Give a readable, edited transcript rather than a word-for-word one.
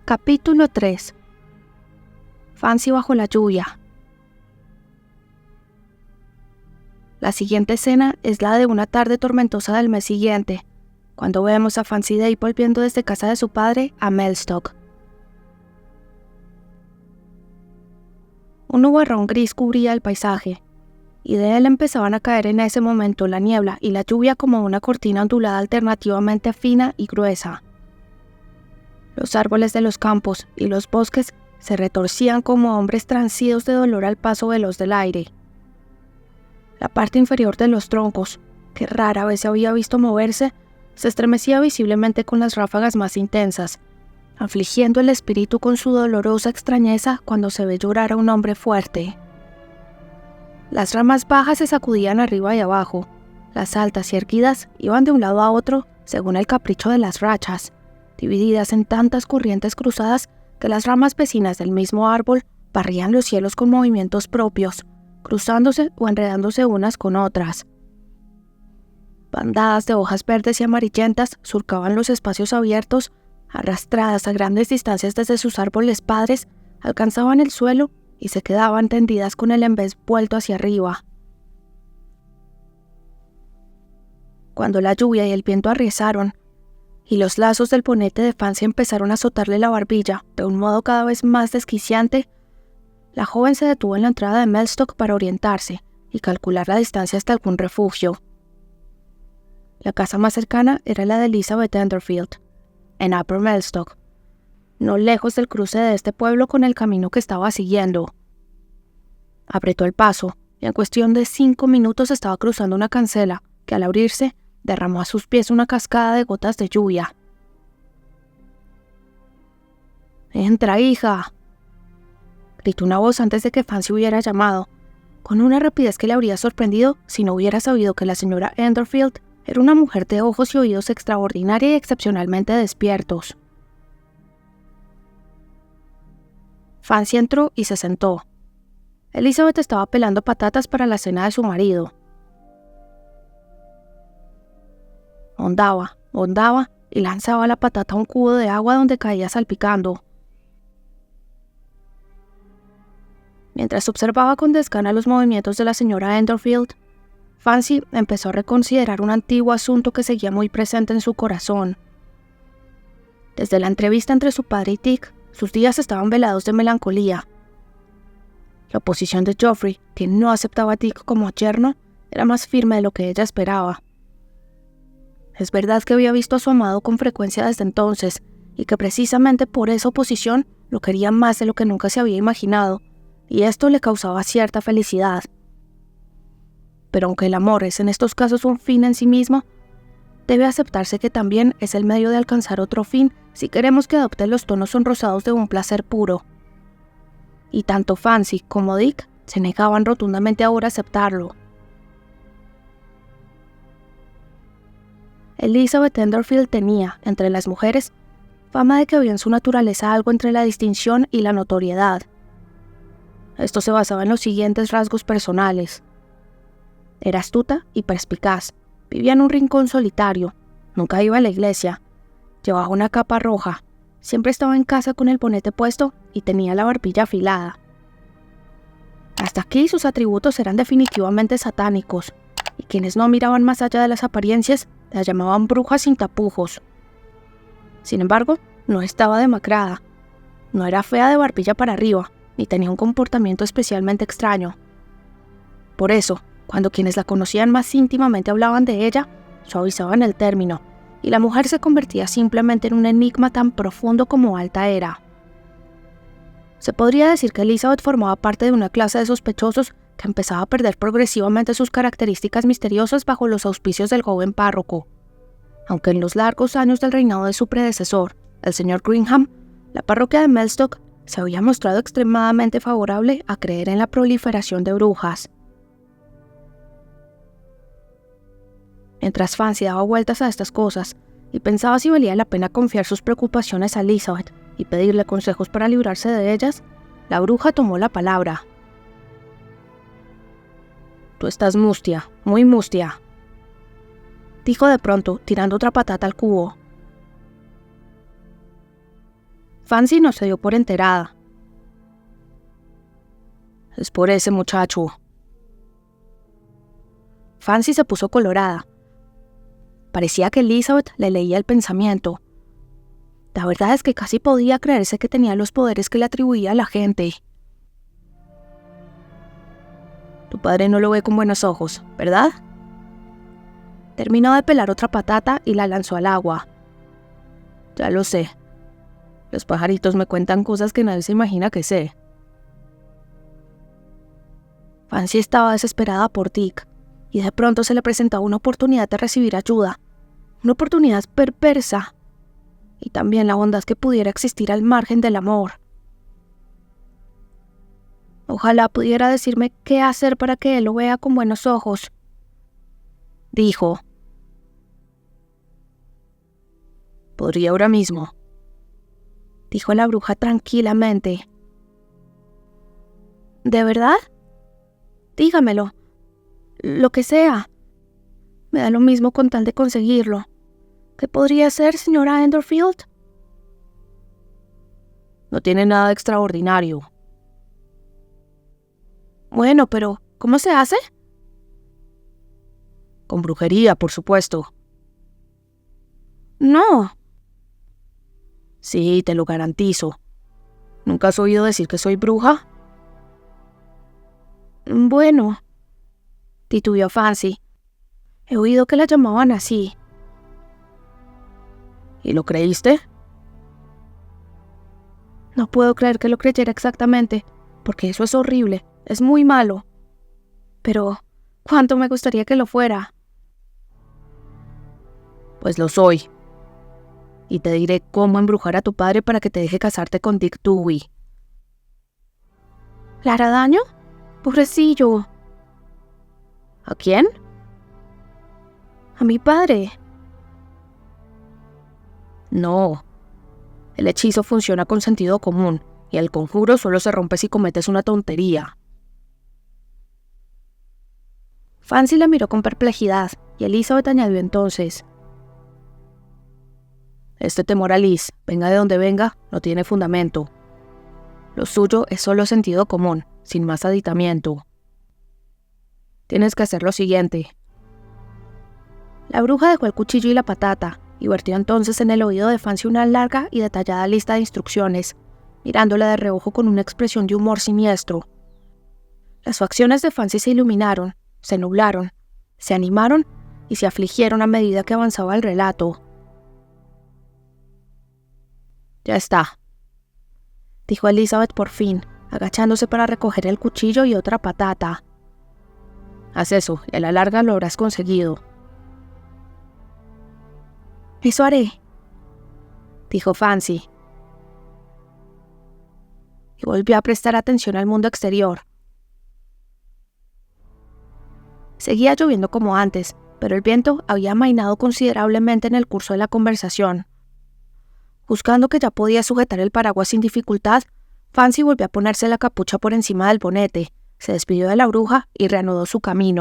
Capítulo 3. Fancy bajo la lluvia. La siguiente escena es la de una tarde tormentosa del mes siguiente, cuando vemos a Fancy Day volviendo desde casa de su padre a Mellstock. Un nubarrón gris cubría el paisaje, y de él empezaban a caer en ese momento la niebla y la lluvia como una cortina ondulada alternativamente fina y gruesa. Los árboles de los campos y los bosques se retorcían como hombres transidos de dolor al paso veloz del aire. La parte inferior de los troncos, que rara vez se había visto moverse, se estremecía visiblemente con las ráfagas más intensas, afligiendo el espíritu con su dolorosa extrañeza cuando se ve llorar a un hombre fuerte. Las ramas bajas se sacudían arriba y abajo, las altas y erguidas iban de un lado a otro según el capricho de las rachas, divididas en tantas corrientes cruzadas que las ramas vecinas del mismo árbol barrían los cielos con movimientos propios, cruzándose o enredándose unas con otras. Bandadas de hojas verdes y amarillentas surcaban los espacios abiertos, arrastradas a grandes distancias desde sus árboles padres, alcanzaban el suelo y se quedaban tendidas con el embés vuelto hacia arriba. Cuando la lluvia y el viento arriezaron, y los lazos del bonete de Fancy empezaron a azotarle la barbilla de un modo cada vez más desquiciante, la joven se detuvo en la entrada de Mellstock para orientarse y calcular la distancia hasta algún refugio. La casa más cercana era la de Elizabeth Enderfield, en Upper Mellstock, no lejos del cruce de este pueblo con el camino que estaba siguiendo. Apretó el paso y en cuestión de 5 minutos estaba cruzando una cancela que al abrirse derramó a sus pies una cascada de gotas de lluvia. «¡Entra, hija!», gritó una voz antes de que Fancy hubiera llamado, con una rapidez que le habría sorprendido si no hubiera sabido que la señora Enderfield era una mujer de ojos y oídos extraordinaria y excepcionalmente despiertos. Fancy entró y se sentó. Elizabeth estaba pelando patatas para la cena de su marido. Ondaba y lanzaba la patata a un cubo de agua donde caía salpicando. Mientras observaba con desgana los movimientos de la señora Enderfield, Fancy empezó a reconsiderar un antiguo asunto que seguía muy presente en su corazón. Desde la entrevista entre su padre y Dick, sus días estaban velados de melancolía. La oposición de Geoffrey, que no aceptaba a Dick como yerno, era más firme de lo que ella esperaba. Es verdad que había visto a su amado con frecuencia desde entonces, y que precisamente por esa oposición lo quería más de lo que nunca se había imaginado, y esto le causaba cierta felicidad. Pero aunque el amor es en estos casos un fin en sí mismo, debe aceptarse que también es el medio de alcanzar otro fin si queremos que adopte los tonos sonrosados de un placer puro. Y tanto Fancy como Dick se negaban rotundamente ahora a aceptarlo. Elizabeth Enderfield tenía, entre las mujeres, fama de que había en su naturaleza algo entre la distinción y la notoriedad. Esto se basaba en los siguientes rasgos personales. Era astuta y perspicaz, vivía en un rincón solitario, nunca iba a la iglesia, llevaba una capa roja, siempre estaba en casa con el bonete puesto y tenía la barbilla afilada. Hasta aquí sus atributos eran definitivamente satánicos, y quienes no miraban más allá de las apariencias la llamaban bruja sin tapujos. Sin embargo, no estaba demacrada, no era fea de barbilla para arriba, ni tenía un comportamiento especialmente extraño. Por eso, cuando quienes la conocían más íntimamente hablaban de ella, suavizaban el término, y la mujer se convertía simplemente en un enigma tan profundo como alta era. Se podría decir que Elizabeth formaba parte de una clase de sospechosos que empezaba a perder progresivamente sus características misteriosas bajo los auspicios del joven párroco. Aunque en los largos años del reinado de su predecesor, el señor Greenham, la parroquia de Mellstock se había mostrado extremadamente favorable a creer en la proliferación de brujas. Mientras Fancy daba vueltas a estas cosas y pensaba si valía la pena confiar sus preocupaciones a Elizabeth y pedirle consejos para librarse de ellas, la bruja tomó la palabra. «Tú estás mustia, muy mustia», dijo de pronto, tirando otra patata al cubo. Fancy no se dio por enterada. Es por ese muchacho. Fancy se puso colorada. Parecía que Elizabeth le leía el pensamiento. La verdad es que casi podía creerse que tenía los poderes que le atribuía a la gente. Tu padre no lo ve con buenos ojos, ¿verdad? Terminó de pelar otra patata y la lanzó al agua. Ya lo sé. Los pajaritos me cuentan cosas que nadie se imagina que sé. Fancy estaba desesperada por Dick, y de pronto se le presentaba una oportunidad de recibir ayuda. Una oportunidad perversa. Y también la bondad que pudiera existir al margen del amor. Ojalá pudiera decirme qué hacer para que él lo vea con buenos ojos, dijo. Podría ahora mismo, dijo la bruja tranquilamente. ¿De verdad? Dígamelo. Lo que sea. Me da lo mismo con tal de conseguirlo. ¿Qué podría ser, señora Enderfield? No tiene nada extraordinario. Bueno, pero ¿cómo se hace? Con brujería, por supuesto. No. Sí, te lo garantizo. ¿Nunca has oído decir que soy bruja? Bueno, titubeó Fancy. He oído que la llamaban así. ¿Y lo creíste? No puedo creer que lo creyera exactamente, porque eso es horrible, es muy malo. Pero, ¿cuánto me gustaría que lo fuera? Pues lo soy. Y te diré cómo embrujar a tu padre para que te deje casarte con Dick Dewey. ¿Le hará daño? Pobrecillo. ¿A quién? A mi padre. No. El hechizo funciona con sentido común, y el conjuro solo se rompe si cometes una tontería. Fancy la miró con perplejidad, y Elizabeth añadió entonces: este temor a Liz, venga de donde venga, no tiene fundamento. Lo suyo es solo sentido común, sin más aditamiento. Tienes que hacer lo siguiente. La bruja dejó el cuchillo y la patata, y vertió entonces en el oído de Fancy una larga y detallada lista de instrucciones, mirándola de reojo con una expresión de humor siniestro. Las facciones de Fancy se iluminaron, se nublaron, se animaron y se afligieron a medida que avanzaba el relato. Ya está, dijo Elizabeth por fin, agachándose para recoger el cuchillo y otra patata. Haz eso, y a la larga lo habrás conseguido. Eso haré, dijo Fancy. Y volvió a prestar atención al mundo exterior. Seguía lloviendo como antes, pero el viento había amainado considerablemente en el curso de la conversación. Buscando que ya podía sujetar el paraguas sin dificultad, Fancy volvió a ponerse la capucha por encima del bonete, se despidió de la bruja y reanudó su camino.